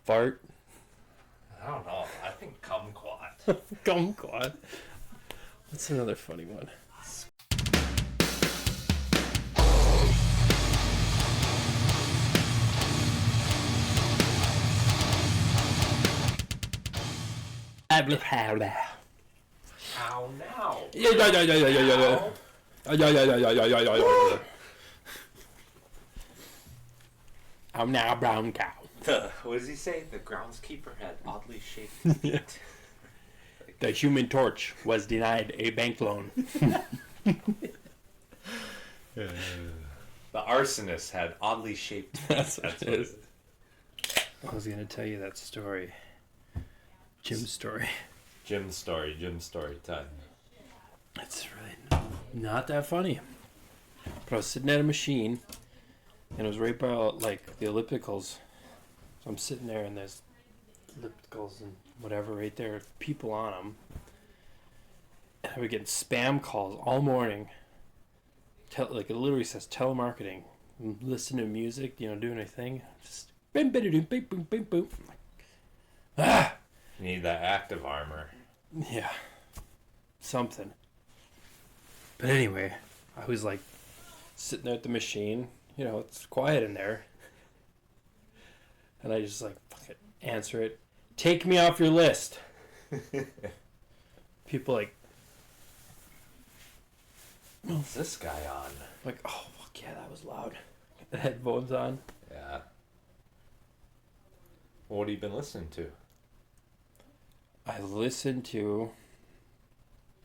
Fart. I don't know. I think kumquat. Kumquat. What's another funny one? How now? I'm now a brown cow. What does he say? The groundskeeper had oddly shaped feet. The Human Torch was denied a bank loan. The arsonist had oddly shaped feet. That's what it is. I was going to tell you that story. Jim's story. Jim's story time. It's really not that funny. But I was sitting at a machine, and it was right by, like, the ellipticals. So I'm sitting there, and there's ellipticals and whatever right there, people on them. And I would get spam calls all morning. Like, it literally says telemarketing. Listen to music, doing a thing. Just bim, bim, bim, bim, bim, bim, boom. Ah! You need that active armor. Yeah. Something. But anyway, I was like sitting there at the machine. It's quiet in there. And I just like, fuck it, answer it. Take me off your list. People like, what's this guy on? Like, oh, fuck yeah, that was loud. Get the headphones on. Yeah. What have you been listening to? I listened to,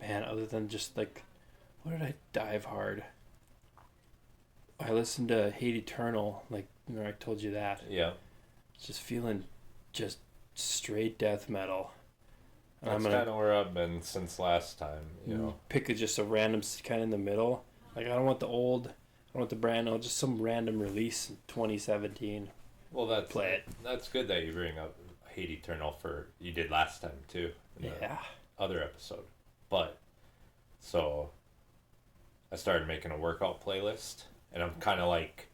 man, other than just like, what did I dive hard? I listened to Hate Eternal, like, I told you that. Yeah. Just feeling just straight death metal. That's kind of where I've been since last time, Pick just a random kind of in the middle. Like, I don't want the old, I don't want the brand new, just some random release in 2017. Well, play it. That's good that you bring up Hate Eternal you did last time too. In the other episode. But, so, I started making a workout playlist, and I'm kind of like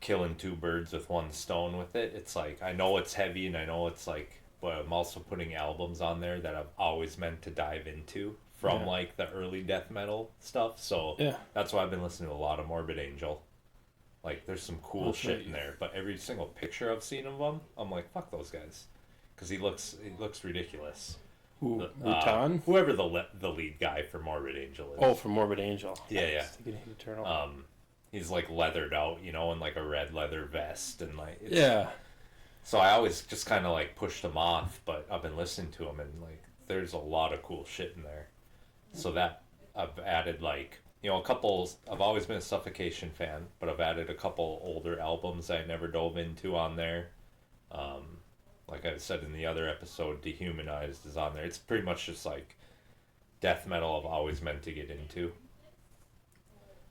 killing two birds with one stone with it. It's like, I know it's heavy and I know it's like, but I'm also putting albums on there that I've always meant to dive into from like the early death metal stuff. So that's why I've been listening to a lot of Morbid Angel. Like, there's some cool shit in there, but every single picture I've seen of him, I'm like, fuck those guys, because he looks ridiculous. Who? Wutan? Whoever the lead guy for Morbid Angel is. Oh, for Morbid Angel. Yeah. Eternal. He's like leathered out, in like a red leather vest, and like So I always just kind of like pushed him off, but I've been listening to him, and like there's a lot of cool shit in there. So that I've added like. A couple, I've always been a Suffocation fan, but I've added a couple older albums I never dove into on there. Like I said in the other episode, Dehumanized is on there. It's pretty much just like death metal I've always meant to get into.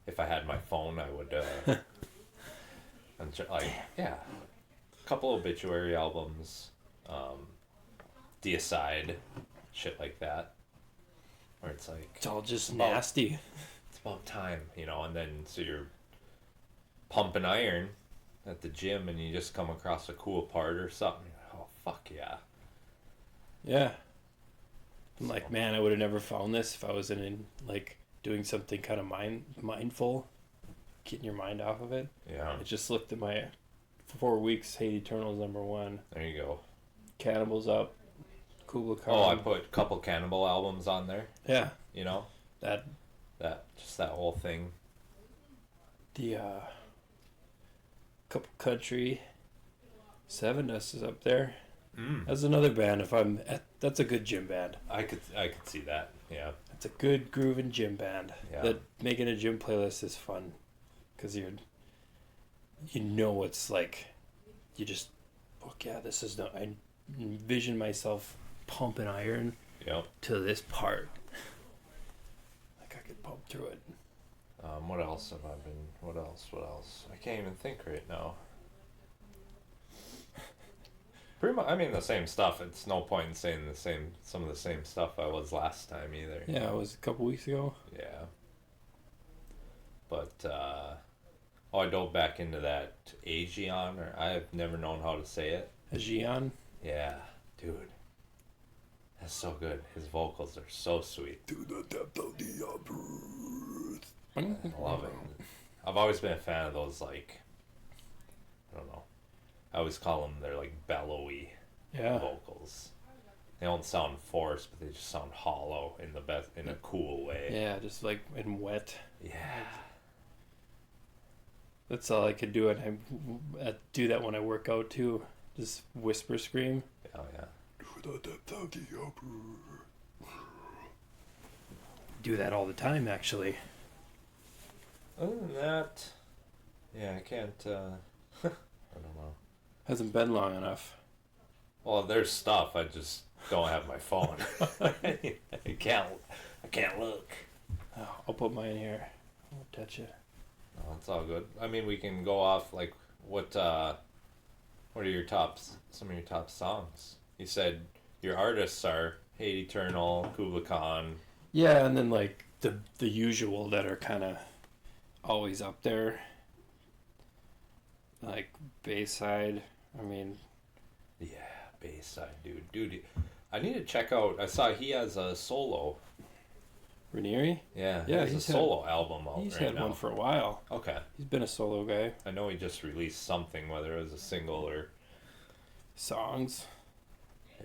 If I had my phone, I would, a couple Obituary albums, Deicide, shit like that. Where it's like... It's all just nasty. About time, and then so you're pumping iron at the gym and you just come across a cool part or something. Oh, fuck yeah. Yeah. I'm like, man, I would have never found this if I was in like doing something kind of mindful, getting your mind off of it. Yeah. I just looked at my 4 weeks, Hate Eternal's '1. There you go. Cannibals up. Kubla Khan. Oh, I put a couple Cannibal albums on there. Yeah. That whole thing. The couple Country, Seven Dust is up there. That's another band. That's a good gym band. I could see that. Yeah. It's a good grooving gym band. Yeah. That making a gym playlist is fun, because it's like, you just, this is no. I envision myself pumping iron. Yep. To this part. I could pump through it. What else have I been? What else? I can't even think right now. Pretty much, I mean the same stuff. It's no point in saying some of the same stuff I was last time either. Yeah, it was a couple weeks ago. Yeah. But Oh, I dove back into that Aegeon, or I've never known how to say it. Aegeon? Yeah, dude. That's so good. His vocals are so sweet. To the depth of the earth. I love it. I've always been a fan of those, like, I don't know. I always call them, they're like bellowy vocals. They don't sound forced, but they just sound hollow in a cool way. Yeah, just like and wet. Yeah. That's all I could do, and I do that when I work out too. Just whisper scream. Oh yeah. Do that all the time, actually. Other than that, yeah, I can't. I don't know. Hasn't been long enough. Well, there's stuff. I just don't have my phone. I can't look. Oh, I'll put mine here. I won't touch it. No, it's all good. I mean, we can go off like what are your some of your top songs? You said your artists are Hate Eternal, Kubla Khan. Yeah, and then like the usual that are kind of always up there. Like Bayside. I mean, yeah, Bayside, dude. I need to check out. I saw he has a solo. Ranieri? Yeah, he has a solo album out He's right had now. one for a while. Okay. He's been a solo guy. I know he just released something, whether it was a single or Songs.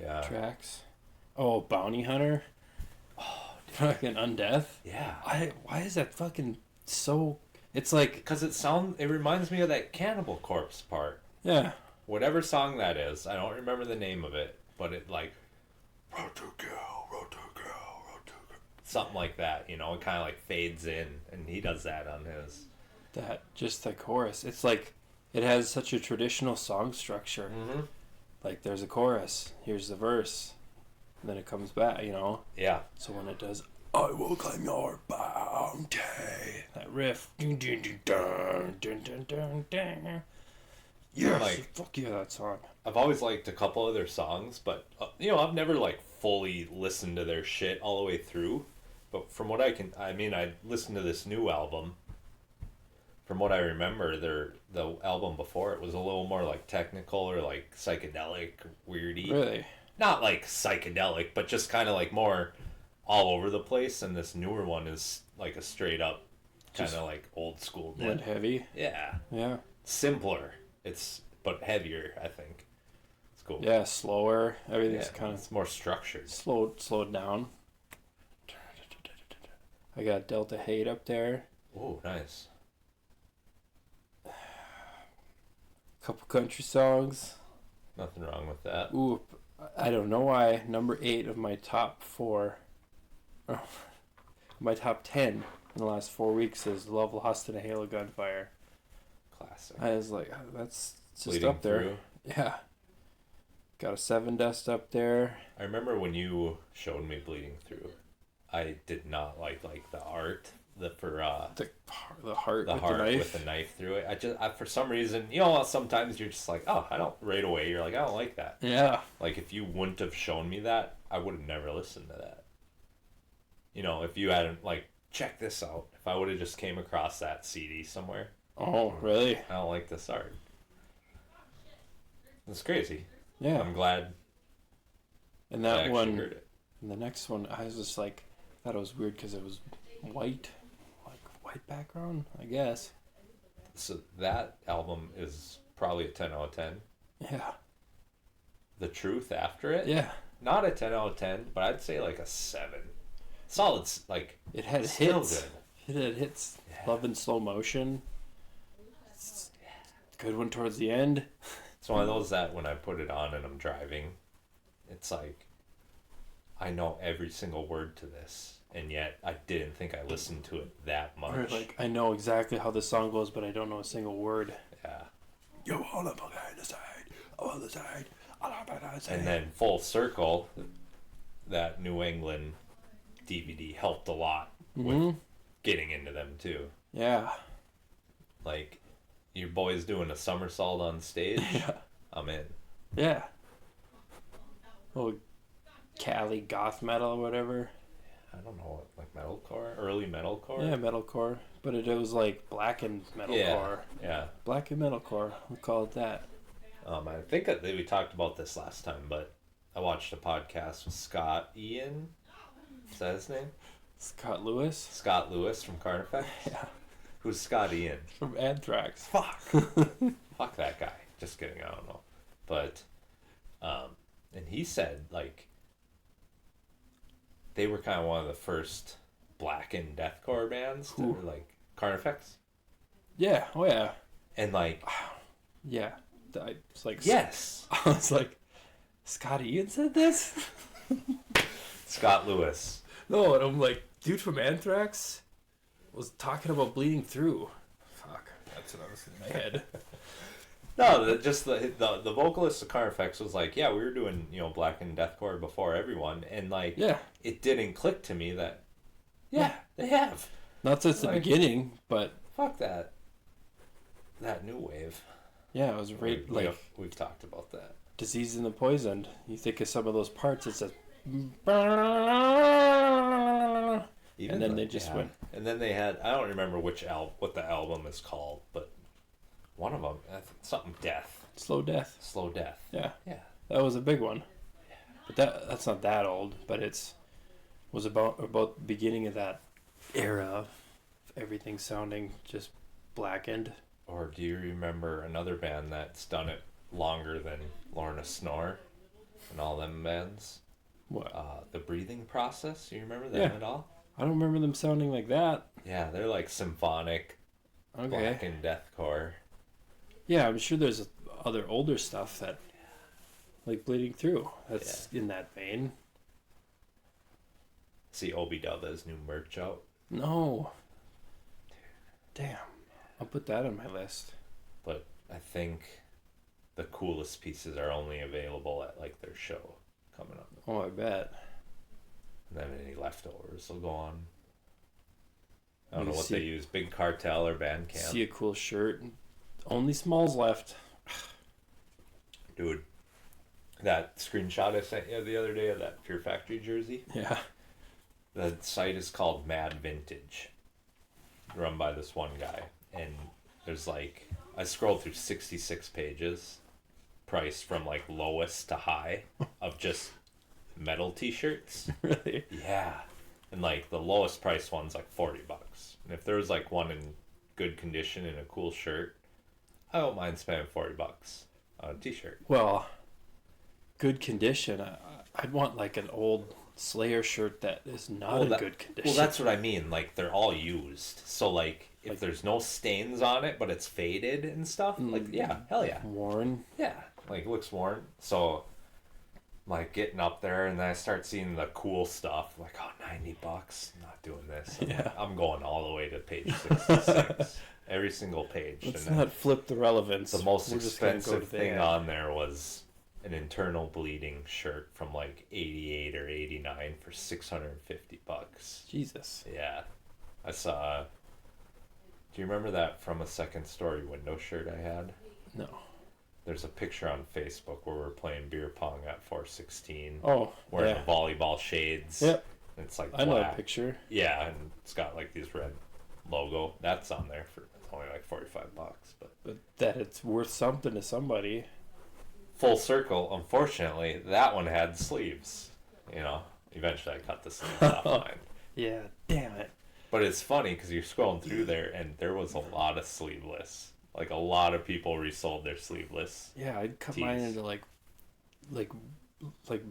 Yeah. Tracks. Oh, Bounty Hunter. Oh, fucking Undeath. Yeah. Why is that fucking so? It's like because it reminds me of that Cannibal Corpse part. Yeah. Whatever song that is, I don't remember the name of it, but it like something like that, you know, it kind of like fades in, and he does that on his. That just the chorus. It's like it has such a traditional song structure. Mm-hmm. Like there's a chorus, here's the verse, and then it comes back, you know. Yeah. So when it does, I will claim your bounty. That riff. Dun, dun, dun, dun, dun, dun, dun. Yes, like, fuck yeah, that song. I've always liked a couple of their songs, but you know, I've never like fully listened to their shit all the way through. But from what I listened to this new album. From what I remember, the album before it was a little more like technical or like psychedelic, weirdy. Really? Not like psychedelic, but just kind of like more all over the place. And this newer one is like a straight up kind of like old school. Went heavy. Yeah. Yeah. Simpler. But heavier, I think. It's cool. Yeah, slower. Everything's kind of it's more structured. Slowed down. I got Delta Hate up there. Oh, nice. Couple country songs. Nothing wrong with that. Ooh, I don't know why. Number 8 of my top 4, my top 10 in the last 4 weeks is Love Lost in a Hail of Gunfire. Classic. I was like, that's just Bleeding up there. Through. Yeah. Got a 7 Dust up there. I remember when you showed me Bleeding Through. I did not like the art. The heart with the knife through it. I for some reason, you know, sometimes you're just like, oh, I don't, right away you're like, I don't like that. Yeah. Like if you wouldn't have shown me that, I would have never listened to that. You know, if you hadn't like, check this out. If I would have just came across that CD somewhere. Oh, really? I don't like this art. It's crazy. Yeah. I'm glad. And that one, heard it. and the next one, I was just like, thought it was weird because it was white background, I guess. So that album is probably a 10 out of 10. Yeah. The Truth after it? Yeah. Not a 10 out of 10, but I'd say like a 7. Solid, like, it had still hits. good. It had hits. Yeah. Love in Slow Motion. It's a good one towards the end. It's one of those that when I put it on and I'm driving, it's like, I know every single word to this. And yet, I didn't think I listened to it that much. Or like, I know exactly how the song goes, but I don't know a single word. Yeah. You're all up on the side, on the side, all up on the side. And then Full Circle, that New England DVD helped a lot with getting into them too. Yeah. Like, your boy's doing a somersault on stage. Yeah. I'm in. Yeah. Oh, Cali goth metal or whatever. I don't know, like metalcore, early metalcore. Yeah, metalcore, but it was like blackened metalcore. Yeah. Blackened metalcore. We'll call it that. I think that we talked about this last time, but I watched a podcast with Scott Ian. Is that his name? Scott Lewis. Scott Lewis from Carnifex. Yeah. Who's Scott Ian? From Anthrax. Fuck. Fuck that guy. Just kidding. I don't know. But, and he said like they were kind of one of the first blackened deathcore bands to like Carnifex. Yeah. Oh yeah. And like. Yeah. I was like. Yes. I was like, Scott Ian said this. Scott Lewis. No, and I'm like, dude from Anthrax was talking about bleeding through. Fuck, that's what I was in my head. No, just the vocalist of Carnifex was like, yeah, we were doing, you know, black and deathcore before everyone, and like, yeah, it didn't click to me that, yeah, they have. Not since the beginning, but fuck that new wave. Yeah, it was right. We've talked about that. Disease and the Poisoned. You think of some of those parts, it's a. Even and then they just went. And then they had, I don't remember what the album is called, but one of them, something Death. Slow Death. Slow Death. Yeah. Yeah. That was a big one. But that's not that old, but was about the beginning of that era of everything sounding just blackened. Or do you remember another band that's done it longer than Lorna Snore and all them bands? What? The Breathing Process. You remember them at all? I don't remember them sounding like that. Yeah, they're like symphonic, black and deathcore. Yeah, I'm sure there's other older stuff that, like Bleeding Through, that's in that vein. See Obi-Dub has new merch out. No. Damn. I'll put that on my list. But I think the coolest pieces are only available at like their show coming up. Oh, I bet. And then any leftovers will go on. I don't know what they use. Big Cartel or Bandcamp. See a cool shirt. Only smalls left. Dude, that screenshot I sent you the other day of that Fear Factory jersey. Yeah. The site is called Mad Vintage. Run by this one guy. And there's like, I scrolled through 66 pages. Priced from like lowest to high of just metal t-shirts. Really? Yeah. And like the lowest price one's like $40. And if there was like one in good condition and a cool shirt, I don't mind spending $40 on a t-shirt. Well, good condition. I'd want like an old Slayer shirt that is not in good condition. Well, that's what I mean. Like they're all used. So like if there's no stains on it, but it's faded and stuff, like yeah, hell yeah. Worn. Yeah. Like it looks worn. So like getting up there and then I start seeing the cool stuff. Like, oh, $90. I'm not doing this. I'm going all the way to page 66. Every single page. Let's not flip the relevance. The most expensive thing on there was an internal bleeding shirt from like 88 or 89 for $650. Jesus. Yeah. I saw. Do you remember that From a Second Story window shirt I had? No. There's a picture on Facebook where we're playing beer pong at 416. Oh, wearing the volleyball shades. Yep. And it's like I know a picture. Yeah, and it's got like these red logo. That's on there for only like $45. But that it's worth something to somebody. Full circle, unfortunately, that one had sleeves. You know, eventually I cut the sleeves off mine. Yeah, damn it. But it's funny because you're scrolling through there and there was a lot of sleeveless. Like a lot of people resold their sleeveless. Yeah, I'd cut mine into like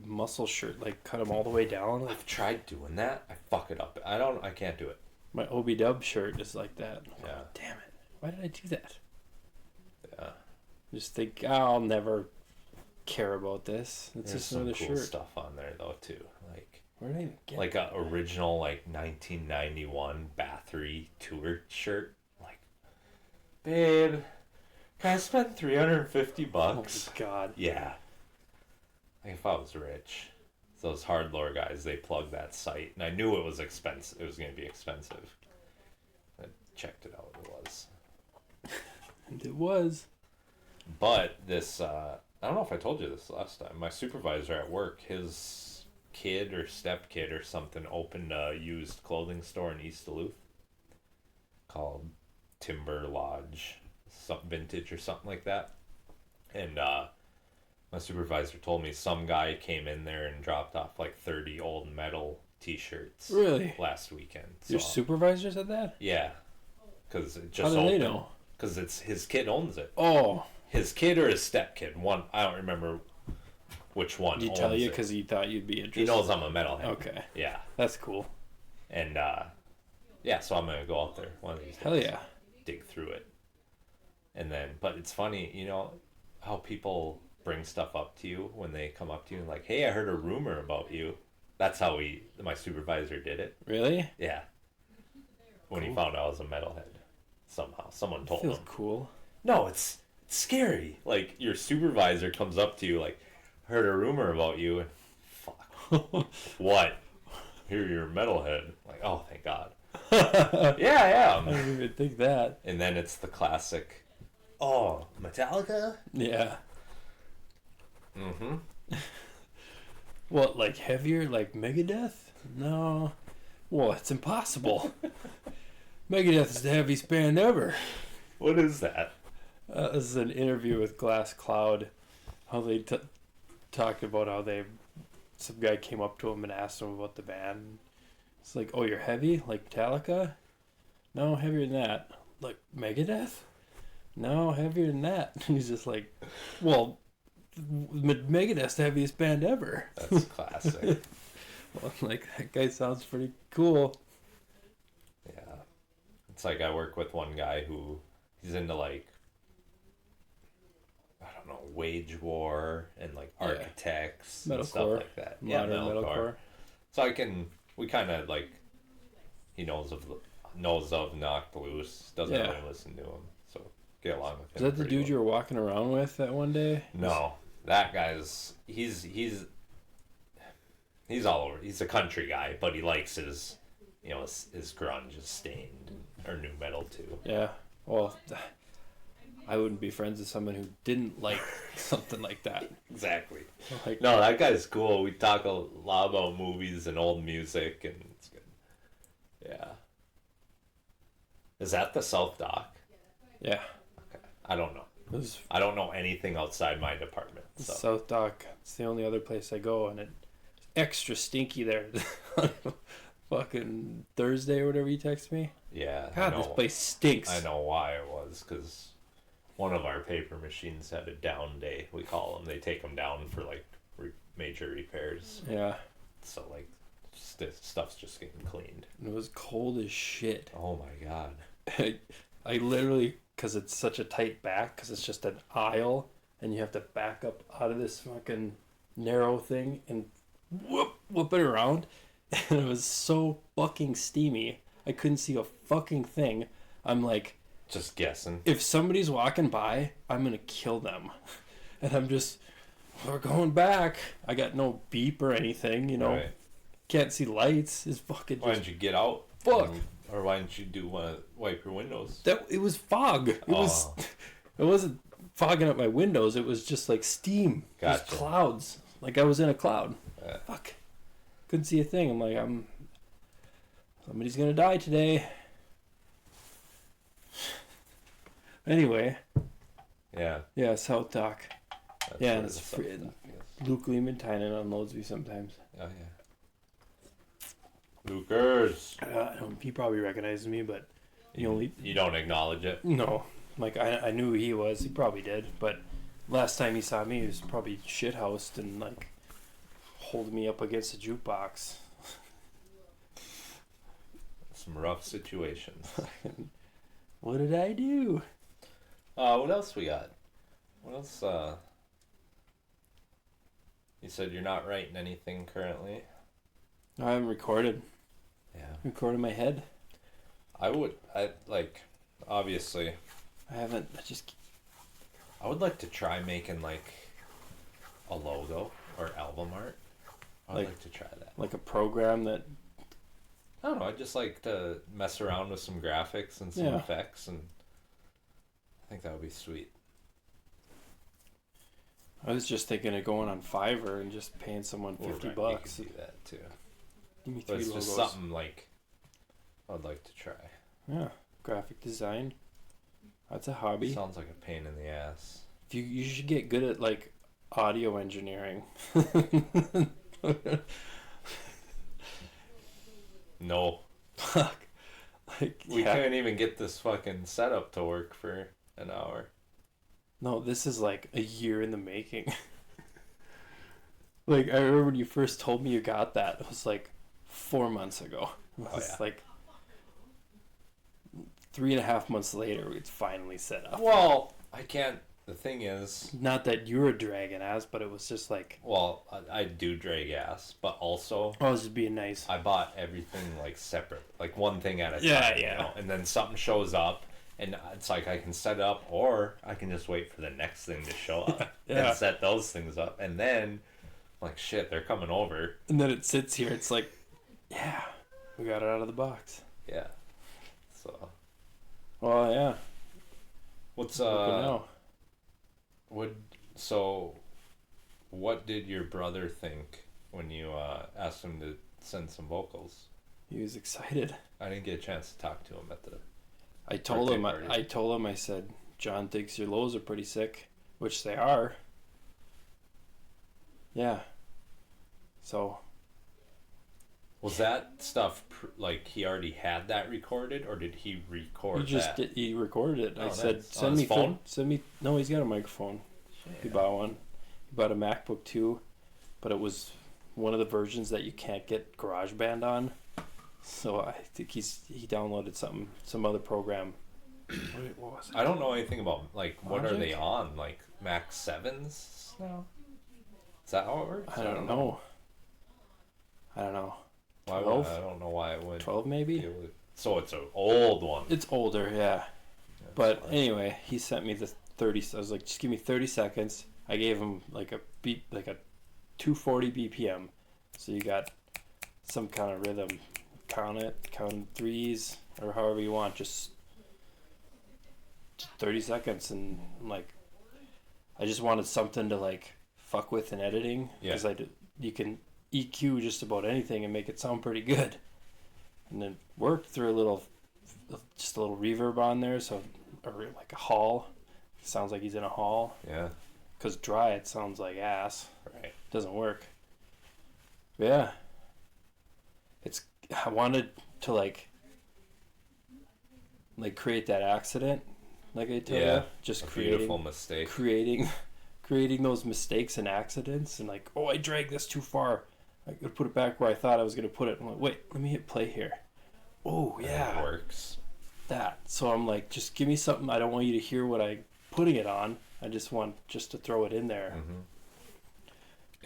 muscle shirt, like cut them all the way down. I've tried doing that. I fuck it up. I can't do it. My Obi-Dub shirt is like that. Yeah. Oh, damn it. Why did I do that? Yeah. Just think, I'll never care about this. It's There's just another some cool shirt. stuff on there though too. Like where did I even get like an original like 1991 Bathory tour shirt. Like, babe, can I spend $350? Oh my God. Yeah. Like if I was rich, those hardlore guys, they plugged that site, and I knew it was expensive. It was going to be expensive. I checked it out. It was. And it was. But this, I don't know if I told you this last time. My supervisor at work, his kid or stepkid or something opened a used clothing store in East Duluth called Timber Lodge, some vintage or something like that. And my supervisor told me some guy came in there and dropped off like 30 old metal t-shirts. Really? Last weekend. Your supervisor said that? Yeah. Because it just How do opened. they know? Because it's his kid owns it. Oh. His kid or his stepkid. One, I don't remember which one. Did he tell you because he thought you'd be interested? He knows I'm a metalhead. Okay. Yeah. That's cool. And yeah, so I'm gonna go out there one of these days. Hell yeah. Dig through it. And then, but it's funny, you know, how people bring stuff up to you when they come up to you and like, hey, I heard a rumor about you. That's how my supervisor did it. Really? Yeah. When he found out I was a metalhead. Somehow. Someone told him. Feels cool. No, it's scary. Like, your supervisor comes up to you like, heard a rumor about you. And, fuck. What? Here, you're a metalhead. Like, oh, thank God. Yeah, I am. I didn't even think that. And then it's the classic, oh, Metallica? Yeah. Mm-hmm. What, like heavier, like Megadeth? No. Well, it's impossible. Megadeth is the heaviest band ever. What is that? This is an interview with Glass Cloud. How they talked about how some guy came up to him and asked him about the band. It's like, oh, you're heavy? Like Metallica? No, heavier than that. Like Megadeth? No, heavier than that. And he's just like, well, Megadeth's the heaviest band ever. That's classic. Well, like, that guy sounds pretty cool. Yeah. It's like I work with one guy who he's into like, I don't know, wage war and like architects and stuff like that. Modern metalcore. So we kind of like, he knows of Knocked Loose, doesn't really listen to him, so get along with him. Is that the dude you were walking around with that one day? No, that guy's he's all over. He's a country guy, but he likes his grunge is stained or new metal too. Yeah, well, I wouldn't be friends with someone who didn't like something like that. Exactly. Like, no, that guy's cool. We talk a lot about movies and old music, and it's good. Yeah. Is that the South Dock? Yeah. Okay. I don't know. I don't know anything outside my department. So. South Dock. It's the only other place I go, and it's extra stinky there. Fucking Thursday or whatever you text me. Yeah. God, this place stinks. I know why it was, because one of our paper machines had a down day, we call them. They take them down for like major repairs. Yeah. So like stuff's just getting cleaned. And it was cold as shit. Oh my God. I literally, because it's such a tight back, because it's just an aisle, and you have to back up out of this fucking narrow thing and whoop it around. And it was so fucking steamy. I couldn't see a fucking thing. I'm like, just guessing. If somebody's walking by, I'm gonna kill them. And I'm just, we're going back. I got no beep or anything, you know. Right. Can't see lights. It's fucking. Why didn't you get out? Fuck. Or why didn't you wipe your windows? It was fog. It wasn't fogging up my windows. It was just like steam. Gotcha. It was clouds. Like I was in a cloud. Fuck. Couldn't see a thing. I'm like, somebody's gonna die today. Anyway. Yeah. Yeah, South Dock. Yeah, and it's Luke Lehman-Tynan unloads me sometimes. Oh yeah. Lukers. He probably recognizes me, but you don't acknowledge it. No, like I knew who he was. He probably did, but last time he saw me, he was probably shithoused and like holding me up against the jukebox. Some rough situations. What did I do? What else we got? What else? You said you're not writing anything currently. I haven't recorded. Yeah. Recorded my head. Obviously. I haven't. I would like to try making like a logo or album art. I'd like to try that. Like a program that. I don't know. I'd just like to mess around with some graphics and some effects, and I think that would be sweet. I was just thinking of going on Fiverr and just paying someone $50. You can do that too. Give me But 3 it's logos. just something like I'd like to try. Yeah, graphic design. That's a hobby. Sounds like a pain in the ass. You should get good at like audio engineering. No. Fuck. Like, We couldn't even get this fucking setup to work for an hour. No, this is like a year in the making. Like, I remember when you first told me you got that. It was like 4 months ago. It was like 3.5 months later, it's finally set up. Well, I can't. The thing is, Not that you were dragging ass, but it was just like, well, I do drag ass, but also I was just being nice. I bought everything like separate, like one thing at a time. Yeah. You know? And then something shows up, and it's like I can set it up, or I can just wait for the next thing to show up and set those things up, and then like shit, they're coming over. And then it sits here. It's like, yeah, we got it out of the box. Yeah. So. Well, yeah. What's Now. What did your brother think when you asked him to send some vocals? He was excited. I didn't get a chance to talk to him at the. I told him. party. I told him. I said, John thinks your lows are pretty sick, which they are. Yeah. So. Was that stuff like he already had that recorded, or did he record that? He recorded it. Oh, I said, nice. send On his me phone? Send me. No, he's got a microphone. He bought one. He bought a MacBook too, but it was one of the versions that you can't get GarageBand on. So I think he downloaded some other program. What was it? I don't know anything about like what are Logic? they on, like Mac 7s now? Is that how it works? I don't know. I don't know. Why 12? I don't know why it would. 12 maybe? be able to- So it's an old one. It's older, yeah. That's But fine. anyway, he sent me the 30. I was like, just give me 30 seconds. I gave him like a 240 BPM. So you got some kind of rhythm. Count threes, or however you want. Just 30 seconds, and I'm like, I just wanted something to like fuck with in editing, because you can EQ just about anything and make it sound pretty good. And then worked through just a little reverb on there, or like a hall. It sounds like he's in a hall. Yeah. Because dry, it sounds like ass. Right. Doesn't work. But yeah. I wanted to like create that accident, like I told you. Just beautiful mistake. creating those mistakes and accidents, and like, oh, I dragged this too far. I could put it back where I thought I was gonna put it. I'm like, wait, let me hit play here. Oh yeah, It works. that. So I'm like, just give me something. I don't want you to hear what I'm putting it on. I just want to throw it in there. Mm-hmm.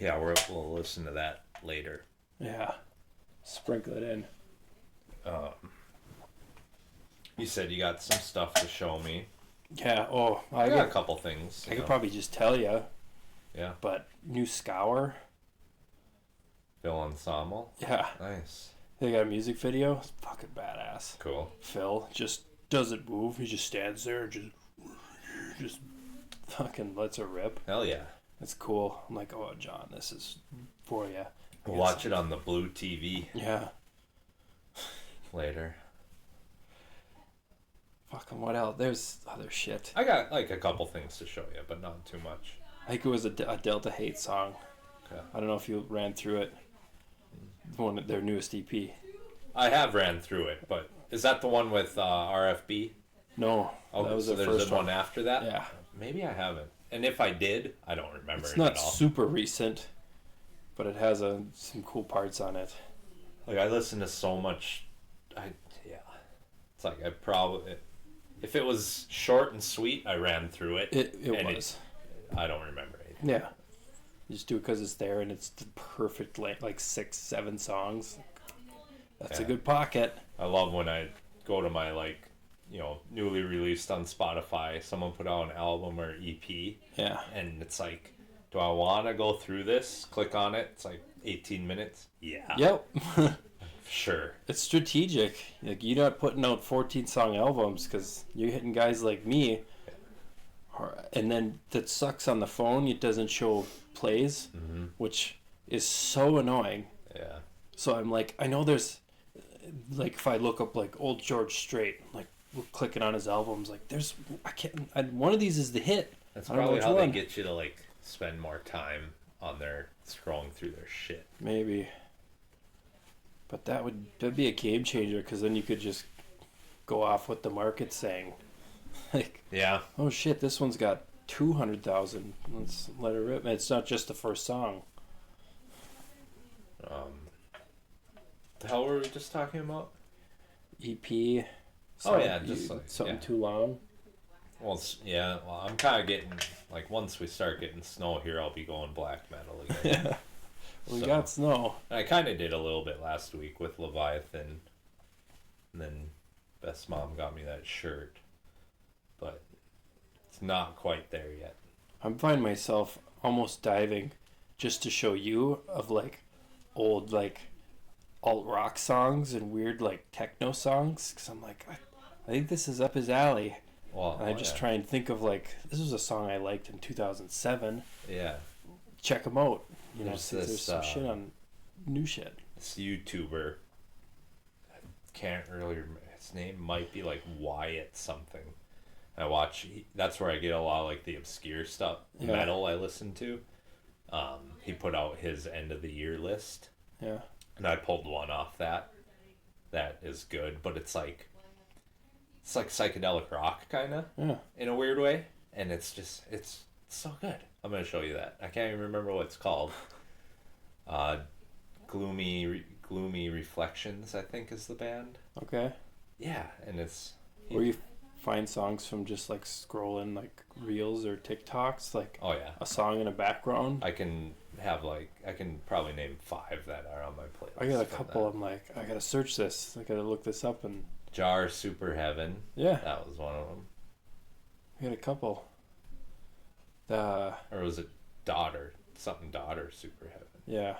Yeah, we'll listen to that later. Yeah, sprinkle it in. You said you got some stuff to show me. Yeah. Oh, I got a couple things. I could probably just tell you. Yeah. But new Scour. Phil Ensemble. Yeah. Nice. They got a music video. It's fucking badass. Cool. Phil just doesn't move. He just stands there and just fucking lets it rip. Hell yeah. It's cool. I'm like, oh, John, this is for you. We'll watch it on the blue TV Yeah. later. Fucking what else? There's other shit. I got like a couple things to show you, but not too much. I think it was a Delta Hate song. Okay. I don't know if you ran through it. One of their newest EP. I have ran through it, but is that the one with RFB? No, Oh, that was so the there's first one after that? Yeah. Maybe I haven't. And if I did, I don't remember It's it not at all. super recent, but it has some cool parts on it. Like, I listen to so much. It's like I probably. If it was short and sweet, I ran through it. It was. I don't remember anything. Yeah. You just do it because it's there and it's the perfect length, like 6-7 songs. That's a good pocket. I love when I go to my, like, newly released on Spotify, someone put out an album or EP. Yeah. And it's like, do I want to go through this? Click on it. It's like 18 minutes. Yeah. Yep. Sure. It's strategic. Like, you're not putting out 14-song albums because you're hitting guys like me And then that sucks on the phone. It doesn't show plays, which is so annoying. Yeah. So I'm like, I know there's, like, if I look up like Old George Strait, like we're clicking on his albums, like one of these is the hit. That's probably how they get you to like spend more time on their scrolling through their shit. Maybe. But that'd be a game changer, because then you could just go off what the market's saying. Like, yeah. Oh shit, this one's got 200,000. Let's let it rip. It's not just the first song. The hell were we just talking about? EP. Just like something too long. Well, yeah. Well, I'm kind of getting like, once we start getting snow here, I'll be going black metal again. Yeah. We got snow. I kind of did a little bit last week with Leviathan, and then Best Mom got me that shirt, but it's not quite there yet. I'm finding myself almost diving just to show you of like old like alt rock songs and weird like techno songs, because I'm like, I think this is up his alley. Well, and I just try and think of like, this was a song I liked in 2007. Yeah. Check them out. You know, there's some shit on new shit. This YouTuber, I can't really remember, his name might be like Wyatt something. That's where I get a lot of like the obscure stuff, metal I listen to. He put out his end of the year list. Yeah. And I pulled one off that is good, but it's like psychedelic rock kind of, in a weird way, and it's so good. I'm gonna show you that. I can't even remember what it's called. Gloomy Reflections, I think, is the band. Okay. Yeah, and it's. Or you find songs from just like scrolling like reels or TikToks, like a song in a background. I can probably name 5 that are on my playlist. I got a couple. I'm like, I gotta search this. I gotta look this up. And Jar Super Heaven. Yeah. That was one of them. I got a couple. Or was it Daughter? Something Daughter Super Heaven. Yeah.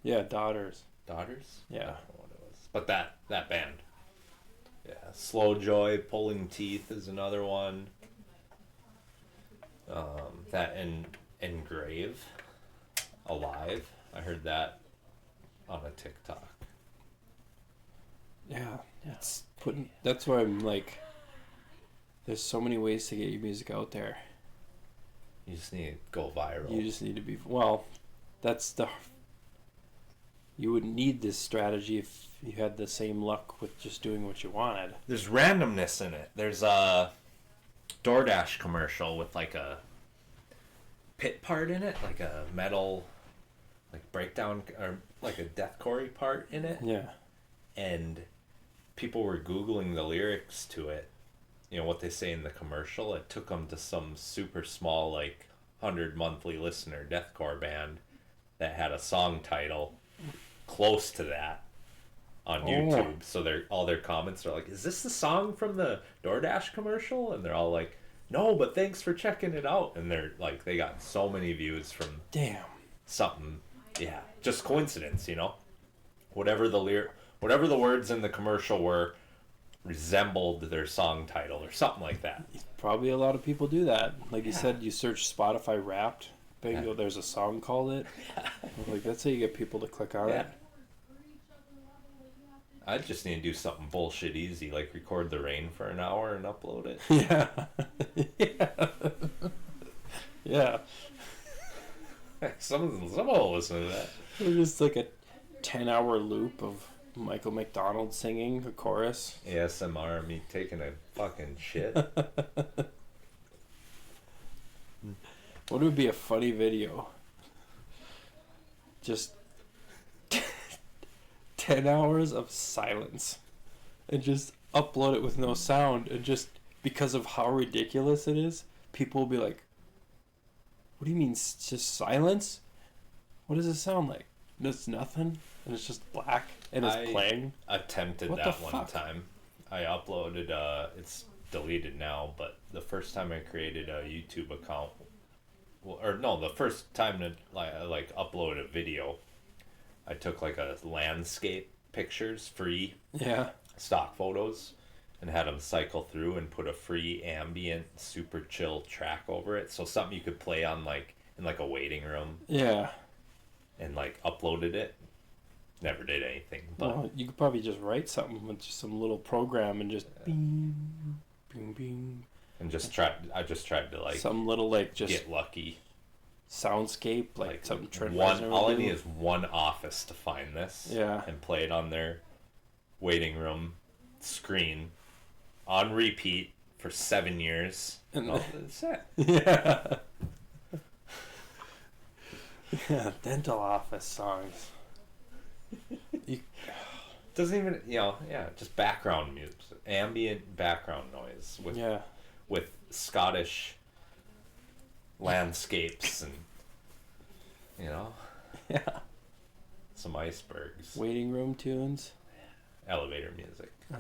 Yeah, Daughters. Daughters? Yeah. I don't know what it was. But that band. Yeah. Slow Joy, Pulling Teeth is another one. That Engrave, Alive. I heard that on a TikTok. Yeah. That's where I'm like, there's so many ways to get your music out there. You just need to go viral. You just need to be, you wouldn't need this strategy if you had the same luck with just doing what you wanted. There's randomness in it. There's a DoorDash commercial with like a pit part in it, like a metal, like breakdown, or like a deathcore part in it. Yeah. And people were Googling the lyrics to it, you know, what they say in the commercial. It took them to some super small, like 100 monthly listener deathcore band that had a song title close to that on YouTube. So all their comments are like, is this the song from the DoorDash commercial? And they're all like, no, but thanks for checking it out. And they're like, they got so many views from something. Yeah, just coincidence, you know. Whatever the words in the commercial were resembled their song title or something like that. Probably a lot of people do that. Like you said, you search Spotify Wrapped, bingo, there's a song called it. Like, that's how you get people to click on it. I just need to do something bullshit easy, like record the rain for an hour and upload it. Yeah. Someone will listen to that. It's just like a 10-hour loop of Michael McDonald singing a chorus. ASMR, me taking a fucking shit. What would be a funny video? Just 10 hours of silence. And just upload it with no sound. And just because of how ridiculous it is, people will be like, what do you mean, just silence? What does it sound like? It's nothing, and it's just black, and it's playing. Attempted that one time. I uploaded, it's deleted now, but the first time I created a YouTube account, the first time that I upload a video, I took like a landscape pictures, free stock photos, and had them cycle through and put a free ambient, super chill track over it. So something you could play on like in like a waiting room. Yeah. And like uploaded it. Never did anything. But well, you could probably just write something with just some little program and just bing, bing, bing. And I just tried to like some little like just get lucky soundscape like something Trent one. Reznor All I would need do. is one office to find this. Yeah. And play it on their waiting room screen on repeat for 7 years. And That's it. Yeah. Yeah, dental office songs. Doesn't even, just background music, ambient background noise with Scottish landscapes and yeah, some icebergs, waiting room tunes, elevator music, a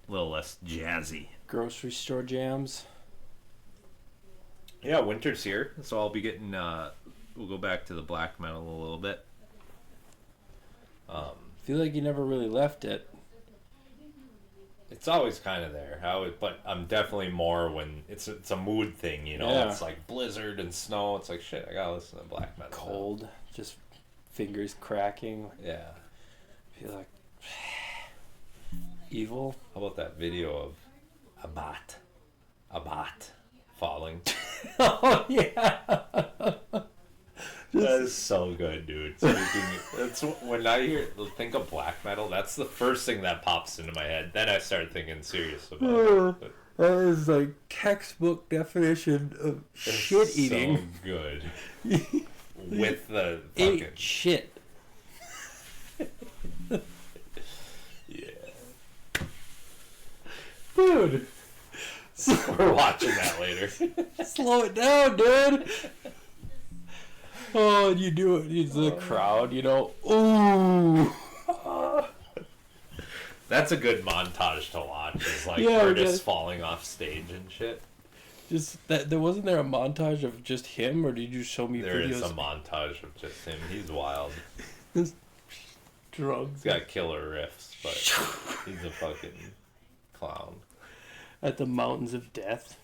little less jazzy, grocery store jams. Yeah, winter's here, so I'll be getting we'll go back to the black metal a little bit. Feel like you never really left it. It's always kind of there. But I'm definitely more when it's a mood thing, Yeah. It's like blizzard and snow. It's like shit. I gotta listen to black metal. Cold, just fingers cracking. Yeah. Feel like evil. How about that video of a bat falling? Oh yeah. That is so good, dude. That's when I think of black metal. That's the first thing that pops into my head. Then I start thinking serious about it. That is like textbook definition of shit eating. So good. With the fucking Ate shit. Yeah. Dude. We're watching that later. Slow it down, dude. Oh, and you do it. It's the crowd, Ooh. That's a good montage to watch. It's like Yeah, artists falling off stage and shit. Just that. Wasn't there a montage of just him, or did you show me There videos? is a montage of just him. He's wild. Drugs. He's got killer riffs, but he's a fucking clown. At the mountains of death,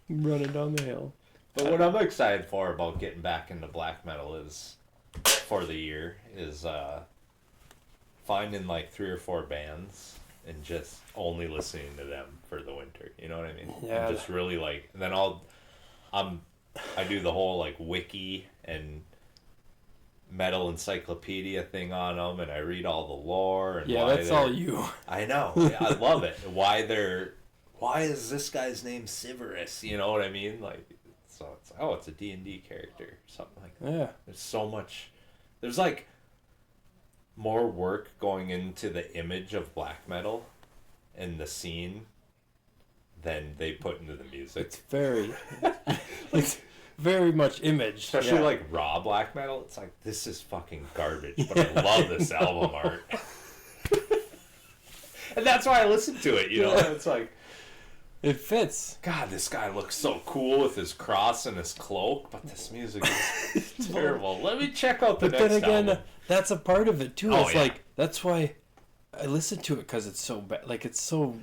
running down the hill. But what I'm excited for about getting back into black metal for the year is finding like 3 or 4 bands and just only listening to them for the winter. You know what I mean? Yeah. And just really like, and then I do the whole like wiki and metal encyclopedia thing on them, and I read all the lore and that's all you. I know. Yeah, I love it. Why is this guy's name Severus? You know what I mean? Like. So it's like, it's a D&D character or something like that. Yeah. There's so much. There's like more work going into the image of black metal and the scene than they put into the music. It's very much image. Especially like raw black metal. It's like, this is fucking garbage, but I love this album art. And that's why I listen to it, It's like, it fits. God, this guy looks so cool with his cross and his cloak, but this music is terrible. Let me check out the next album. But then again, that's a part of it too. Oh, it's like, that's why I listen to it, because it's so bad. Like, it's so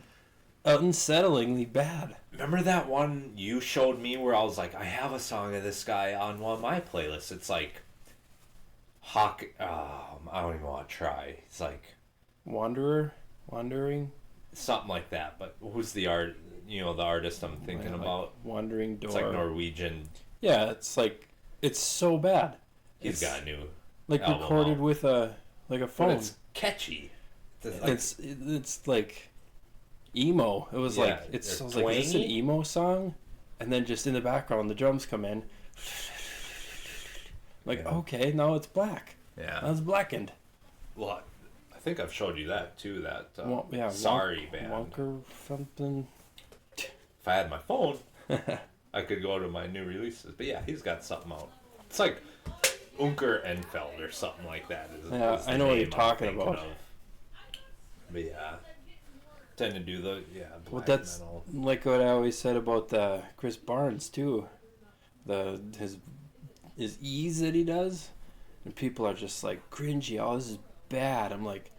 unsettlingly bad. Remember that one you showed me where I was like, I have a song of this guy on one of my playlists. It's like I don't even want to try. It's like Wandering, something like that. But who's the artist I'm thinking about? Wandering Door. It's like Norwegian. Yeah, it's like, it's so bad. He's got a new recorded with a phone. But it's catchy. It's like emo. It was like, it's I was like, is this an emo song? And then just in the background the drums come in. Like, okay, now it's black. Yeah. Now it's blackened. Well, I think I've showed you that too, that Sorry band. Wonker something. If I had my phone, I could go to my new releases. But yeah, he's got something out. It's like Unker Enfeld or something like that. Is I know what you're talking about. But yeah, tend to do black that's metal. Like what I always said about Chris Barnes too. His ease that he does, and people are just like cringy. Oh, this is bad. I'm like,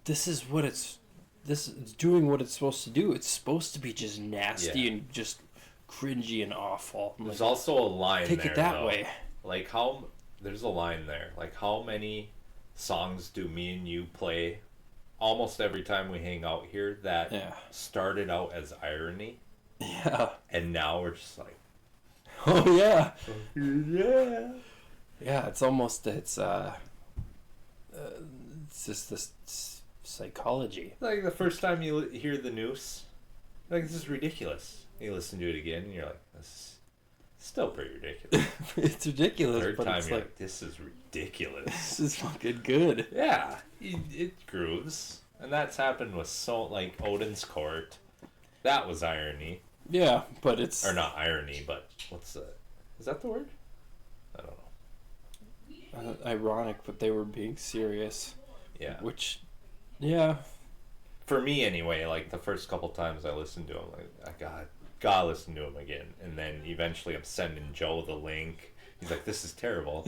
this is what it's this is doing what it's supposed to do. It's supposed to be just nasty Yeah. and just cringy and awful. I'm There's like, also a line take there, it that though. way. Like, there's a line there. Like, how many songs do me and you play almost every time we hang out here that started out as irony? Yeah. And now we're just like, oh, yeah. yeah. Yeah, it's almost, it's just this psychology. Like, the first time you hear the noose, like, this is ridiculous. You listen to it again, and you're like, this is still pretty ridiculous. It's ridiculous, Third but time, it's you're like, like, this is ridiculous. this is fucking good. Yeah, it grooves. And that's happened with like, Odin's Court. That was irony. Yeah, but it's... Or not irony, but what's the... Is that the word? I don't know. ironic, but they were being serious. Yeah. Which, yeah. For me, anyway, like, the first couple times I listened to him, like, I gotta listen to him again. And then eventually I'm sending Joe the link. He's like, this is terrible.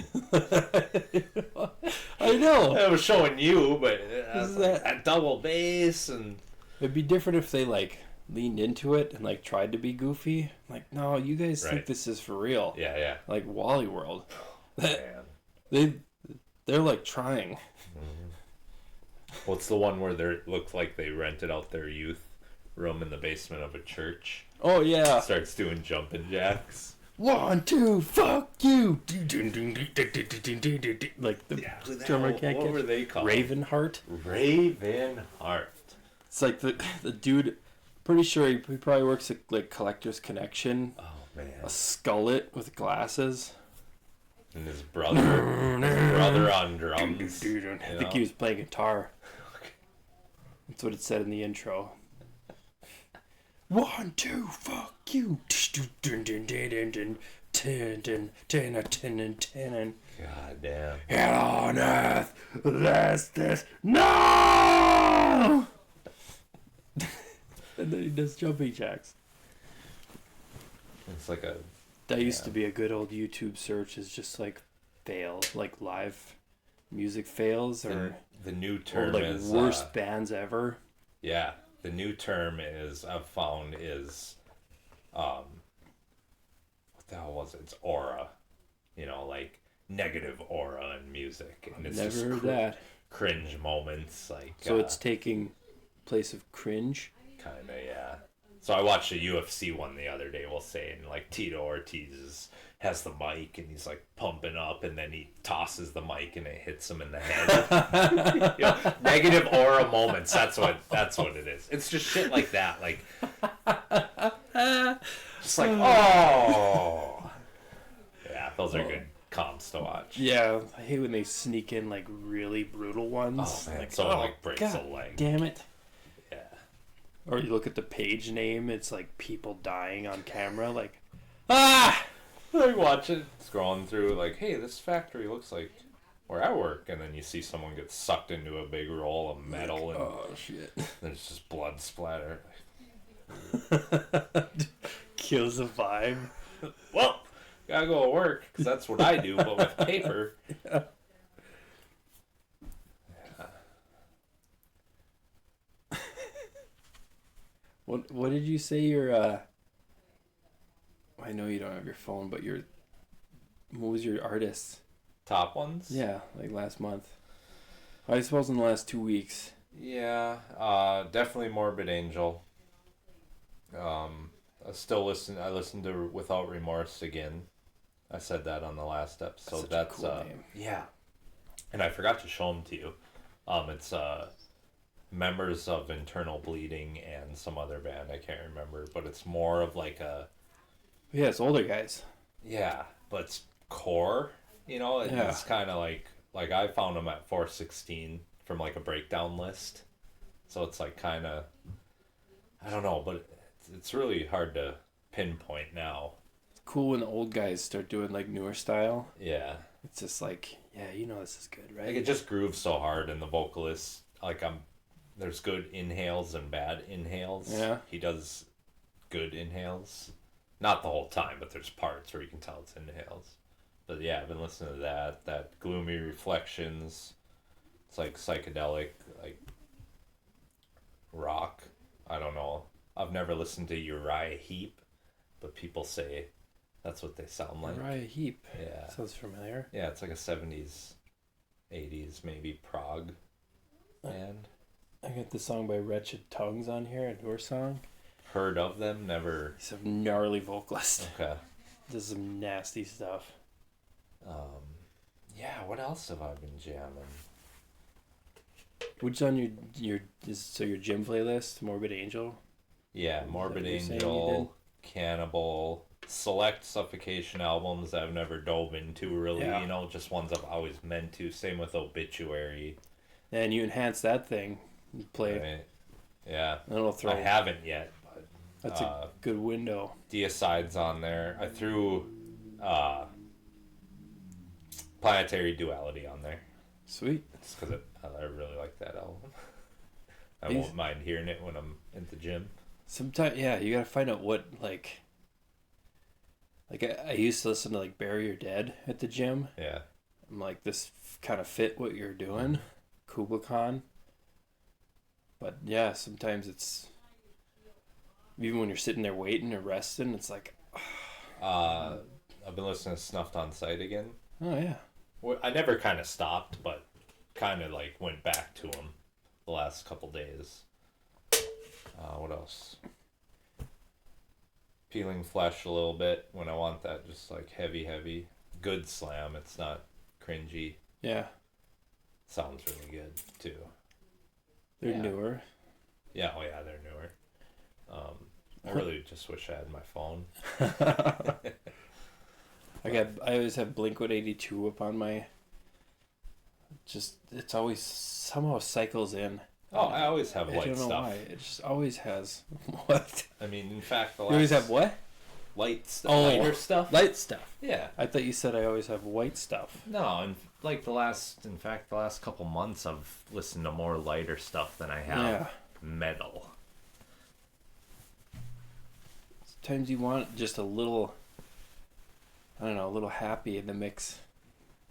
I know. I was showing you, but that... a double bass and... It'd be different if they, like, leaned into it and, like, tried to be goofy. Like, no, you guys think this is for real. Yeah, yeah. Like Wally World. Man. They're like trying. Mm-hmm. What's the one where they looked like they rented out their youth room in the basement of a church? Oh yeah. Starts doing jumping jacks. 1, 2, fuck you. Like the drummer can't what catch. Were they called? Ravenheart. Ravenheart. It's like the dude. Pretty sure he probably works at like Collector's Connection. Oh man. A skullet with glasses. And his brother on drums. I think he was playing guitar. That's what it said in the intro. 1, 2, fuck you. God damn. Hell on earth, less this. No! And then he does jumping jacks. It's like a... That used to be a good old YouTube search, is just like fail, like live music fails, or the new term like is worst bands ever. Yeah, the new term is I've found is, what the hell was it? It's aura, you know, like negative aura in music, and it's Never just heard that. cringe moments, like. So it's taking place of cringe. Kinda, yeah. So I watched a UFC one the other day, we'll say, and like Tito Ortiz has the mic and he's like pumping up, and then he tosses the mic and it hits him in the head. You know, negative aura moments. That's what it is. It's just shit like that, like just like, oh yeah, those are good comps to watch. Yeah, I hate when they sneak in like really brutal ones. Oh man, like, someone like breaks God a leg. Damn it. Yeah. Or you look at the page name, it's like people dying on camera, like, ah! Like watching, scrolling through, like, hey, this factory looks like where I work, and then you see someone get sucked into a big roll of metal, and oh shit, there's just blood splatter. Kills the vibe. Well, gotta go to work, because that's what I do, but with paper. Yeah. What did you say your I know you don't have your phone, but what was your artist? Top ones? Yeah, like last month. I suppose in the last 2 weeks. Yeah, definitely Morbid Angel. I listened to Without Remorse again. I said that on the last episode. That's a cool name. Yeah. And I forgot to show them to you. It's members of Internal Bleeding and some other band, I can't remember, but it's more of like a... Yeah, it's older guys. Yeah, but it's core, you know? It's kind of like I found them at 416 from like a breakdown list. So it's like kind of... I don't know, but it's really hard to pinpoint now. It's cool when the old guys start doing like newer style. Yeah. It's just like, yeah, you know this is good, right? Like it just grooves so hard, and the vocalist, like there's good inhales and bad inhales. Yeah. He does good inhales. Not the whole time, but there's parts where you can tell it's inhales. But yeah, I've been listening to that Gloomy Reflections. It's like psychedelic, like rock. I don't know. I've never listened to Uriah Heep, but people say that's what they sound like. Uriah Heep. Yeah. Sounds familiar. Yeah, it's like a 70s, 80s, maybe prog band. I got the song by Wretched Tongues on here, a newer song. Heard of them, never. He's a gnarly vocalist. Okay. Does some nasty stuff. Yeah, what else have I been jamming? Which on your gym playlist? Morbid Angel? Yeah, Morbid what you're saying you Angel, Cannibal, select Suffocation albums I've never dove into really, Yeah. you know, just ones I've always meant to. Same with Obituary. And you enhance that thing. You play. Right? Yeah. And it'll throw. I haven't yet, but That's a good window. Deicide's on there. I threw Planetary Duality on there. Sweet. Just because I really like that album. I won't mind hearing it when I'm at the gym. Sometimes, yeah, you gotta find out what, like I used to listen to, like, Bury Your Dead at the gym. Yeah. I'm like, this kind of fit what you're doing. Kubla Khan. But, yeah, sometimes it's, even when you're sitting there waiting or resting, it's like, I've been listening to Snuffed on Sight again. oh, yeah. Well, I never kind of stopped, but kind of like went back to them the last couple days. What else? Peeling Flesh a little bit when I want that just like heavy. Good slam. It's not cringy. Yeah. Sounds really good too. They're newer. Yeah, oh yeah, they're newer. I really just wish I had my phone. I always have Blink-182 up on my. It's always somehow cycles in. Oh, I always have light I don't know stuff. why. It just always has. What? I mean, in fact, You always have what? light stuff, Oh, lighter stuff. Light stuff. Yeah. I thought you said I always have white stuff. No, and like the last couple months, I've listened to more lighter stuff than I have metal. Sometimes you want just a little, I don't know, a little happy in the mix.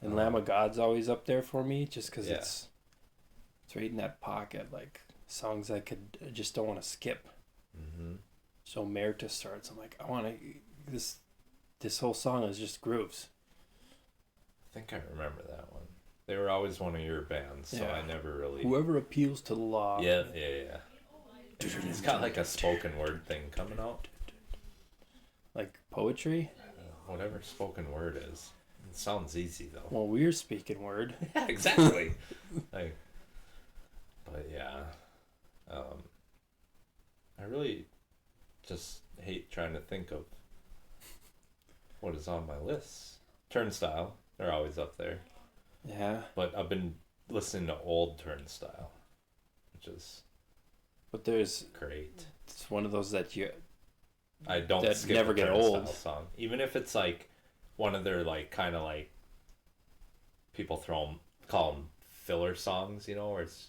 And Lamb of God's always up there for me, just because it's right in that pocket, like songs I just don't want to skip. Mm-hmm. So Merta starts, I'm like, I want to, this whole song is just grooves. I think I remember that one. They were always one of your bands, so I never really. Whoever appeals to the law. Yeah. It's got like a spoken word thing coming out. Like poetry? Whatever spoken word is. It sounds easy though. Well, we're speaking word. Yeah, exactly. But yeah, I really just hate trying to think of what is on my list. Turnstile, they're always up there. Yeah. But I've been listening to old Turnstile, which is there's great. It's one of those that I don't that skip never a get Turnstile old song, even if it's like one of their like kind of like people call them filler songs, you know, where it's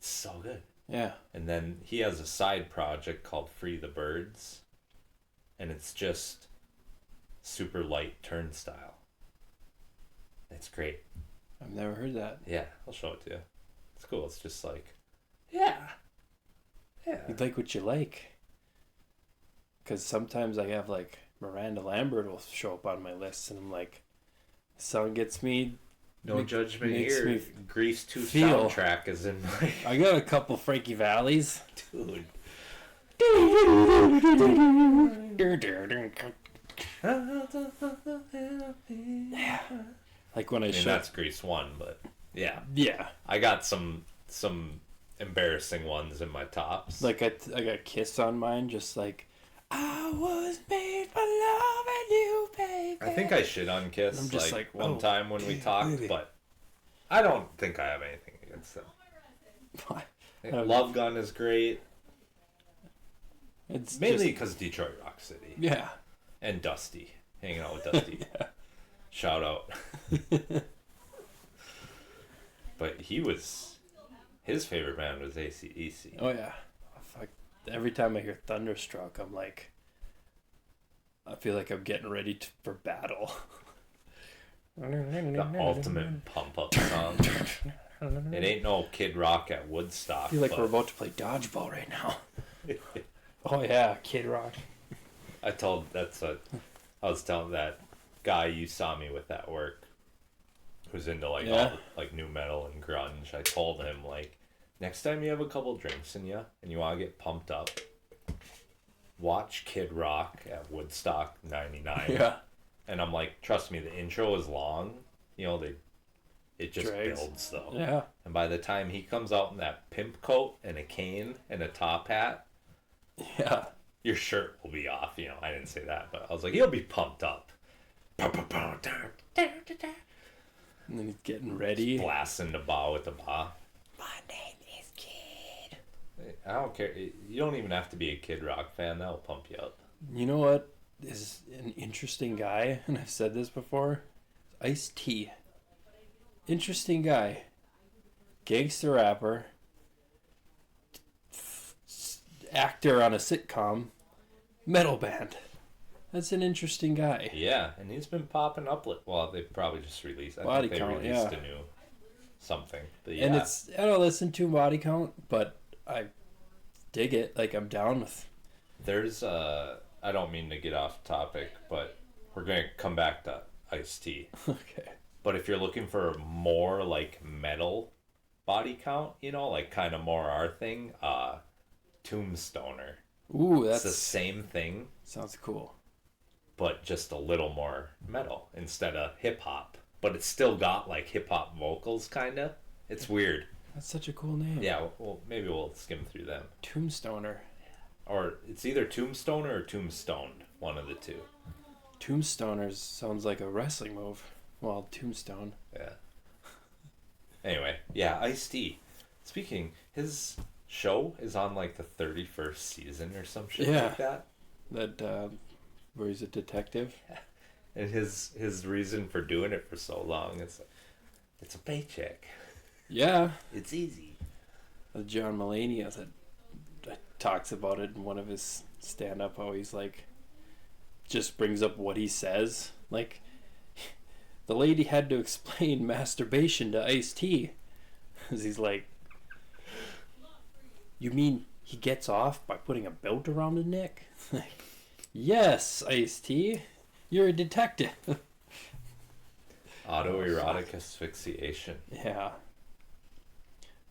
so good. Yeah. And then he has a side project called Free the Birds, and it's just super light Turnstile. It's great. I've never heard that. Yeah, I'll show it to you. It's cool. It's just like, yeah. You like what you like. Because sometimes I have, like, Miranda Lambert will show up on my list, and I'm like, the song gets me. No judgment here. Me Grease 2 feel. soundtrack is in my... I got a couple Frankie Valleys. Dude. Yeah. Like when I show. That's Grease 1, but yeah. Yeah. I got some embarrassing ones in my tops. Like I got Kiss on mine, just like, I was made for loving you, baby. I think I shit on Kiss I'm just like one time when we talked, but I don't think I have anything against them. Love Gun is great. It's mainly because Detroit Rock City. Yeah. And Dusty. Hanging out with Dusty. Yeah. Shout out. But his favorite band was AC/DC. Oh yeah. Fuck. Every time I hear Thunderstruck, I'm like, I feel like I'm getting ready for battle. The ultimate pump up song. It ain't no Kid Rock at Woodstock. I feel like we're about to play dodgeball right now. Oh yeah, Kid Rock. I was telling that guy you saw me with at work, who's into like all like new metal and grunge. I told him like, next time you have a couple drinks in you and you want to get pumped up, watch Kid Rock at Woodstock '99. Yeah. And I'm like, trust me, the intro is long. You know, it just builds though. Yeah. And by the time he comes out in that pimp coat and a cane and a top hat, yeah, your shirt will be off. You know, I didn't say that, but I was like, he'll be pumped up. And then he's getting ready. Blasting the bar with the bar. My name is Kid. I don't care. You don't even have to be a Kid Rock fan. That'll pump you up. You know what is an interesting guy, and I've said this before? Ice-T. Interesting guy. Gangster rapper. Actor on a sitcom. Metal band. That's an interesting guy. Yeah, and he's been popping up. Well, they probably just released. I Body think they Count, released a new something. But yeah. And I don't listen to Body Count, but I dig it. Like, I'm down with. There's I don't mean to get off topic, but we're gonna come back to Ice-T. Okay. But if you're looking for more like metal Body Count, you know, like kind of more our thing, Tombstoner. Ooh, that's the same thing. Sounds cool. But just a little more metal instead of hip hop. But it's still got like hip hop vocals, kind of. It's weird. That's such a cool name. Yeah, well, maybe we'll skim through them. Tombstoner. Or it's either Tombstoner or Tombstoned, one of the two. Tombstoners sounds like a wrestling move. Well, Tombstone. Yeah. Anyway, yeah, Ice-T. Speaking, his show is on like the 31st season or some shit like that. That, where he's a detective. And his reason for doing it for so long is it's a paycheck. Yeah. It's easy. John Mulaney talks about it in one of his stand-up, how he's like, just brings up what he says. Like, the lady had to explain masturbation to Ice-T. Because he's like, you mean he gets off by putting a belt around his neck? Yes, Ice-T. You're a detective. Autoerotic asphyxiation. Yeah.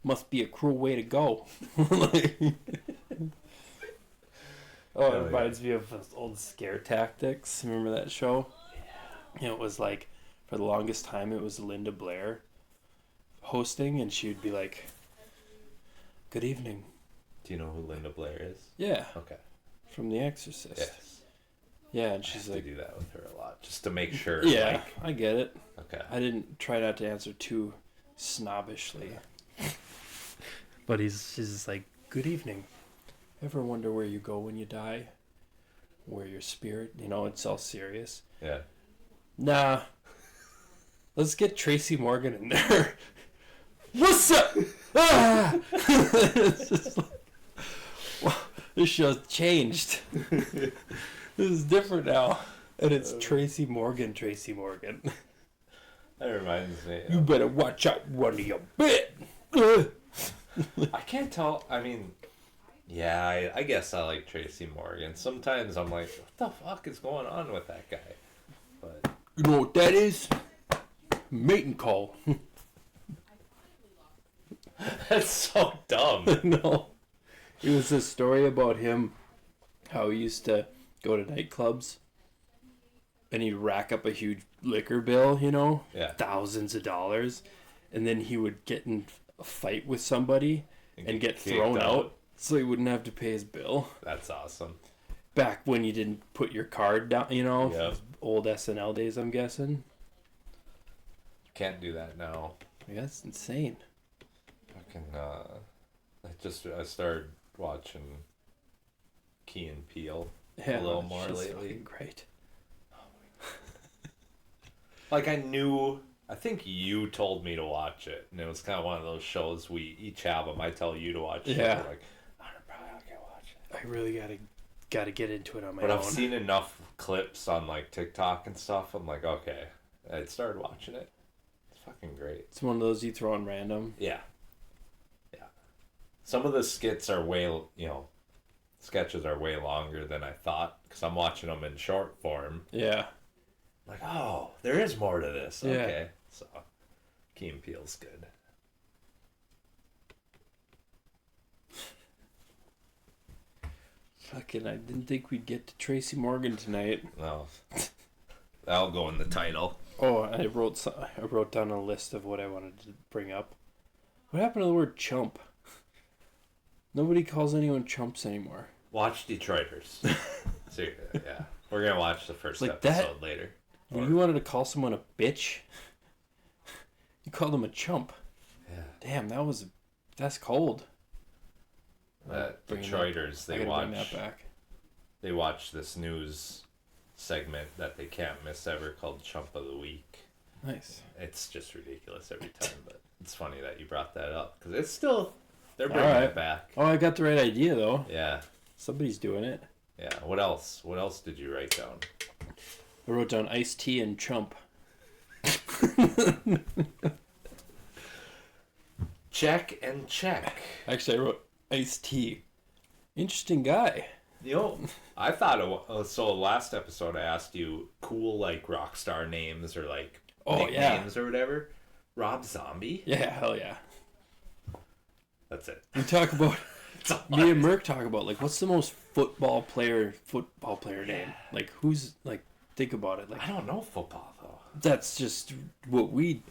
Must be a cruel way to go. It reminds me of those old Scare Tactics. Remember that show? Yeah. It was like, for the longest time, it was Linda Blair hosting, and she would be like, good evening. Do you know who Linda Blair is? Yeah. Okay. From The Exorcist. Yes. Yeah, and she's like... I do that with her a lot, just to make sure. Yeah, like... I get it. Okay. I didn't try not to answer too snobbishly. But she's just like, good evening. Ever wonder where you go when you die? Where your spirit, it's all serious. Yeah. Nah. Let's get Tracy Morgan in there. What's up? Ah! It's just like, wow, this show's changed. This is different now. And it's Tracy Morgan. That reminds me. You better watch out one of your bit. I can't tell. I mean, yeah, I guess I like Tracy Morgan. Sometimes I'm like, what the fuck is going on with that guy? But you know what that is? Mating call. That's so dumb. No. It was a story about him, how he used to go to nightclubs and he'd rack up a huge liquor bill, Yeah. thousands of dollars, and then he would get in a fight with somebody and get thrown out so he wouldn't have to pay his bill. That's awesome. Back when you didn't put your card down, Yep. Old SNL days, I'm guessing. Can't do that now. Yeah, that's insane. I started watching Key and Peele a little more lately. Great. Like I think you told me to watch it, and it was kind of one of those shows we each have them. I tell you to watch it. Yeah. Like, I probably not gonna watch it. I really gotta get into it on my own. But I've seen enough clips on like TikTok and stuff. I'm like, okay. I started watching it. It's fucking great. It's one of those you throw on random. Yeah. Yeah. Some of the skits are sketches are way longer than I thought because I'm watching them in short form. Yeah. Like, oh, there is more to this. Yeah. Okay. So, Key and Peele's good. Fucking, I didn't think we'd get to Tracy Morgan tonight. No. That'll go in the title. Oh, I wrote down a list of what I wanted to bring up. What happened to the word chump? Nobody calls anyone chumps anymore. Watch Detroiters. So, yeah. We're going to watch the first like episode that, later. When you wanted to call someone a bitch, you called them a chump. Yeah. Damn, that's cold. Detroiters, they bring that back. They watch this news segment that they can't miss ever called Chump of the Week. Nice. It's just ridiculous every time, but it's funny that you brought that up because it's still, they're bringing it back. Oh, I got the right idea though. Yeah. Somebody's doing it. Yeah. What else? What else did you write down? I wrote down iced tea and chump. Check and check. Actually, I wrote iced tea. Interesting guy. You know, I thought so last episode I asked you cool like rock star names or like nicknames or whatever. Rob Zombie? Yeah, hell yeah. That's it. We talk about me and Merck talk about like what's the most football player name? Like who's like think about it. Like I don't know football though. That's just what we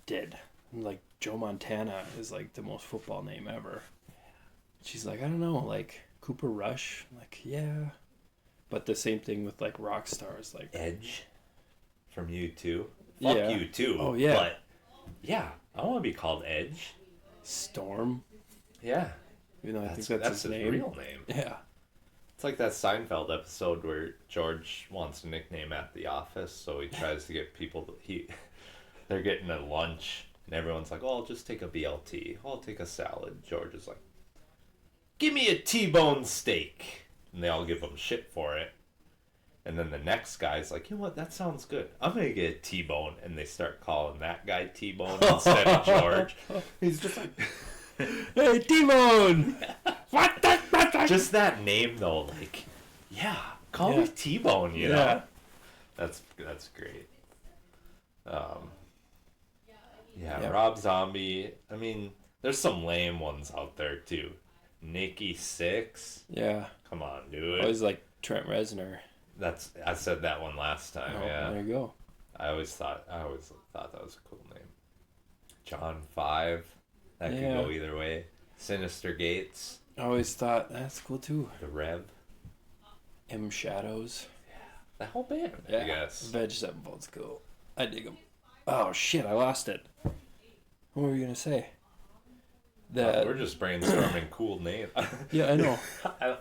did. Like Joe Montana is like the most football name ever. She's like, I don't know, like Cooper Rush. I'm like, yeah. But the same thing with like rock stars like Edge from U2. Fuck U2. Oh yeah. But yeah, I want to be called Edge. Storm. Yeah. You know, I think that's his name. Real name. Yeah. It's like that Seinfeld episode where George wants a nickname at the office, so he tries to get people they're getting a lunch and everyone's like, "Oh, I'll just take a BLT. I'll take a salad." George is like, "Give me a T-bone steak." And they all give him shit for it. And then the next guy's like, "You know what? That sounds good. I'm going to get a T-bone." And they start calling that guy T-bone instead of George. He's just like, "Hey, T-bone!" What the? Just that name, though, like, yeah, call me T-bone, you know? That's great. Rob Zombie. I mean, there's some lame ones out there, too. Nikki Sixx. Yeah. Come on, dude. I always like Trent Reznor. I said that one last time. Yeah. There you go. I always thought that was a cool name. John 5. That could go either way. Sinister Gates. I always thought that's cool too. The Rev. M Shadows. Yeah. The whole band, I guess. Veg Sevenfold's cool. I dig them. Oh shit, I lost it. What were you gonna say? We're just brainstorming cool names. Yeah, I know.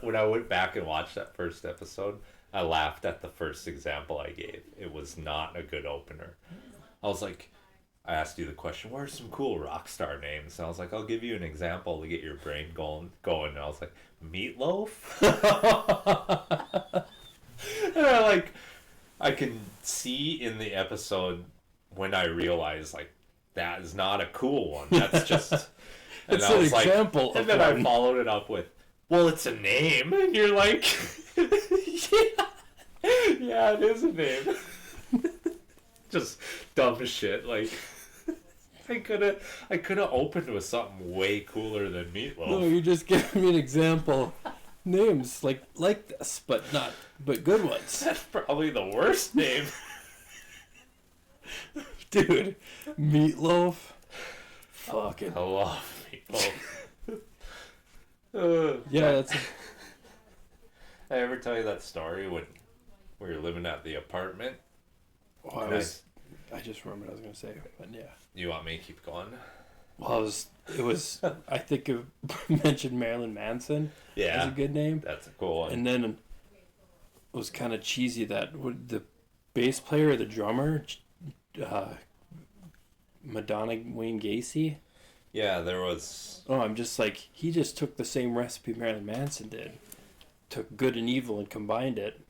When I went back and watched that first episode, I laughed at the first example I gave. It was not a good opener. I was like, I asked you the question, what are some cool rock star names? And I was like, I'll give you an example to get your brain going. And I was like, Meatloaf? And I can see in the episode when I realized, like, that is not a cool one. That's just... It's an example. And then I followed it up with, well, it's a name. And you're like, yeah, it is a name. Just dumb shit. Like, I could have opened with something way cooler than Meatloaf. No, you just gave me an example. Names like this, but good ones. That's probably the worst name. Dude, Meatloaf. Fucking. I love Meatloaf. Yeah, that's. I ever tell you that story when we were living at the apartment? Oh, I just remembered what I was gonna say, but yeah. You want me to keep going? Well, it was. I think it mentioned Marilyn Manson. Yeah, as a good name. That's a cool one. And then it was kind of cheesy that the bass player or the drummer, Madonna Wayne Gacy. Yeah, there was. Oh, I'm just like, he just took the same recipe Marilyn Manson did, took good and evil and combined it.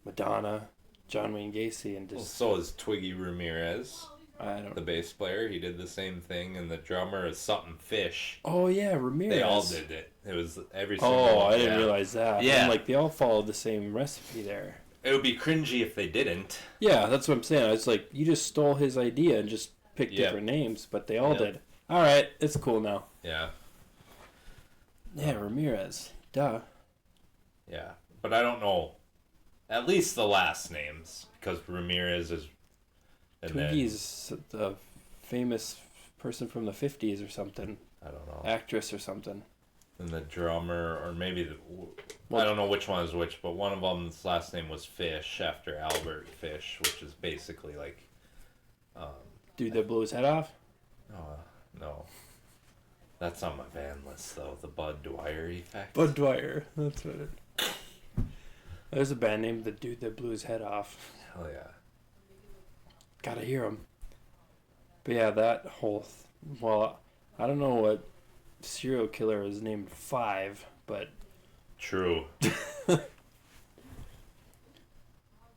Madonna, John Wayne Gacy, and just. Well, so is Twiggy Ramirez. I don't. The bass player, he did the same thing, and the drummer is something Fish. Oh yeah, Ramirez. They all did it. It was every single one. I didn't realize that. Yeah. And, like they all followed the same recipe there. It would be cringy if they didn't. Yeah, that's what I'm saying. I was like, you just stole his idea and just picked different names, but they all did. All right, it's cool now. Yeah. Yeah, Ramirez. Duh. Yeah, but I don't know. At least the last names, because Ramirez is. And Twiggy's the famous person from the 50s or something. I don't know. Actress or something. And the drummer, or maybe I don't know which one is which, but one of them's last name was Fish after Albert Fish, which is basically like. Dude that blew his head off? No. That's on my van list though. The Bud Dwyer effect. Bud Dwyer. That's what it. There's a band named The Dude That Blew His Head Off. Hell yeah. Gotta hear him. But yeah, that whole. Well, I don't know what serial killer is named 5, but. True.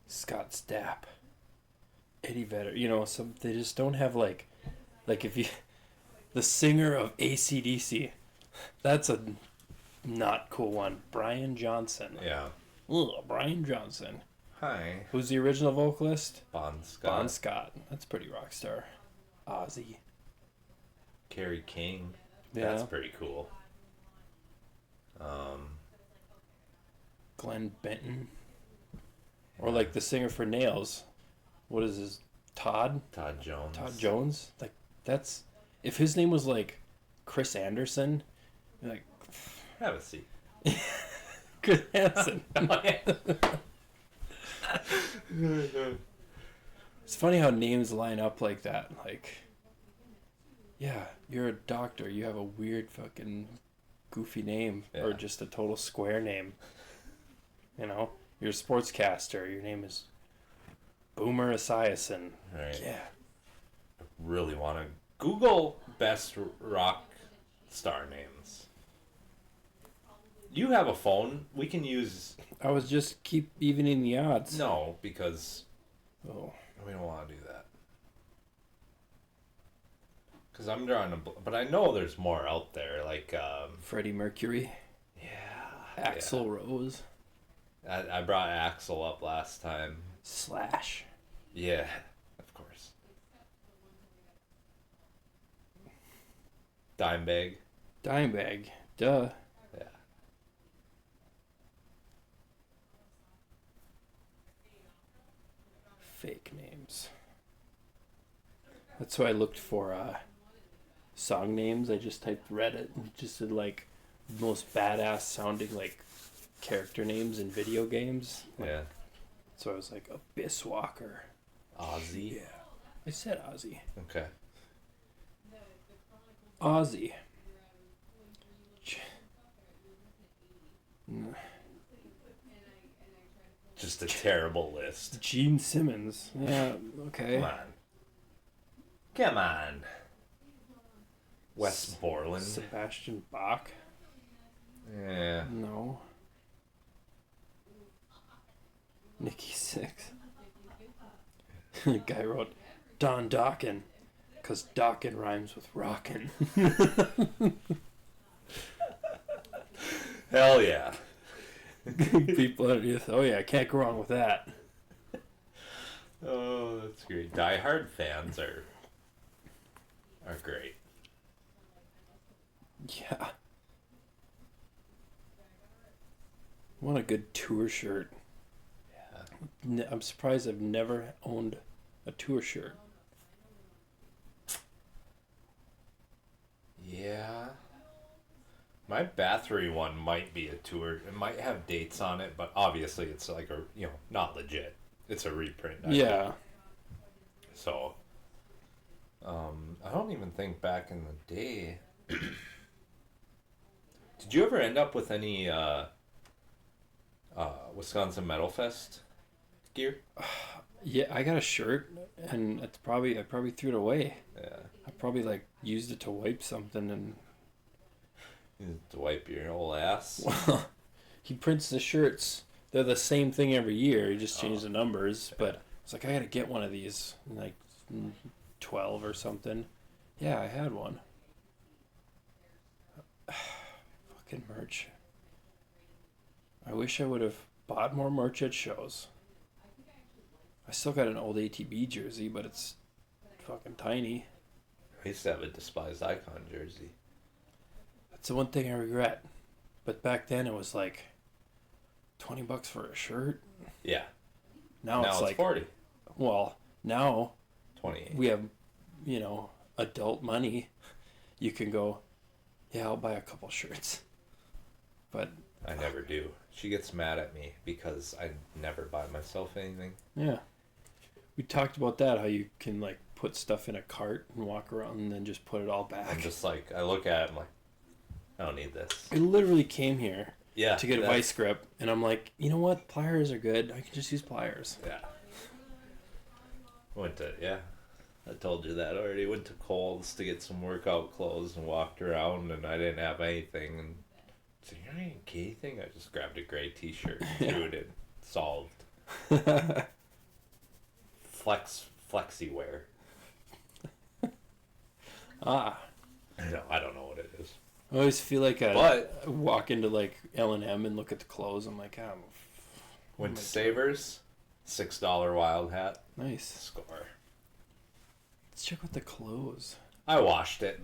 Scott Stapp. Eddie Vedder. You know, some they just don't have like if you. The singer of AC/DC. That's a not cool one. Brian Johnson. Yeah. Ugh, Brian Johnson. Hi. Who's the original vocalist? Bon Scott. Bon Scott. That's pretty rock star. Ozzy. Kerry King. Yeah. That's pretty cool. Glenn Benton. Or like the singer for Nails. What is his? Todd Jones. Todd Jones? Like, that's... If his name was like Chris Anderson, you're like... Have a seat. Chris Anderson. It's funny how names line up like that. Like, yeah, you're a doctor. You have a weird fucking goofy name, or just a total square name. You know, you're a sportscaster. Your name is Boomer Esiason. Right. Yeah. I really want to Google best rock star names. You have a phone. We can use. I was just keep evening the odds. No, because Oh. we don't want to do that. Because I'm drawing a. But I know there's more out there, like. Freddie Mercury. Yeah. Axl Rose. I brought Axl up last time. Slash. Yeah, of course. Dimebag. Dimebag. Duh. Yeah. Fake names. That's why I looked for song names. I just typed Reddit and just did like most badass sounding like character names in video games. Yeah. So I was like Abyss Walker. Ozzy. Yeah. I said Ozzy. Okay. Ozzy. Just a terrible list. Gene Simmons. Yeah, okay. Come on. Come on. Wes Borland. Sebastian Bach. Yeah. No. Nikki Sixx. Guy wrote Don Dokken, because Dokken rhymes with rockin'. Hell yeah. People underneath, oh yeah, can't go wrong with that. Oh, that's great. Die Hard fans are great. Yeah. Want a good tour shirt. Yeah. I'm surprised I've never owned a tour shirt. Yeah. My Bathory one might be a tour. It might have dates on it, but obviously it's like not legit. It's a reprint. Yeah. So, I don't even think back in the day. Did you ever end up with any Wisconsin Metal Fest gear? Yeah, I got a shirt, and I probably threw it away. Yeah. I probably like used it to wipe something, and To wipe your whole ass. well, he prints the shirts. They're the same thing every year. He just changed the numbers. But it's like I gotta get one of these. And like 12 or something. Yeah, I had one. Fucking merch. I wish I would have bought more merch at shows. I still got an old ATB jersey, but it's fucking tiny. I used to have a Despised Icon jersey. That's the one thing I regret. But back then it was like $20 for a shirt. Yeah. Now it's like 40. Well, now 28. we have, adult money. You can go, yeah, I'll buy a couple shirts. But I never do. She gets mad at me because I never buy myself anything. Yeah. We talked about that, how you can like put stuff in a cart and walk around and then just put it all back. I'm just like, I look at it, I'm like, I don't need this. I literally came here to get a vice that's... grip, and I'm like, you know what? Pliers are good. I can just use pliers. Yeah. I told you that already. Went to Kohl's to get some workout clothes and walked around, and I didn't have anything. And so, you didn't get anything? I just grabbed a gray t-shirt and threw it in. Solved. Flexi wear. Ah. No, I don't know what it is. I always feel like I walk into like L&M and look at the clothes. I'm like, went to Savers, $6 wild hat. Nice. Score. Let's check out the clothes. I washed it.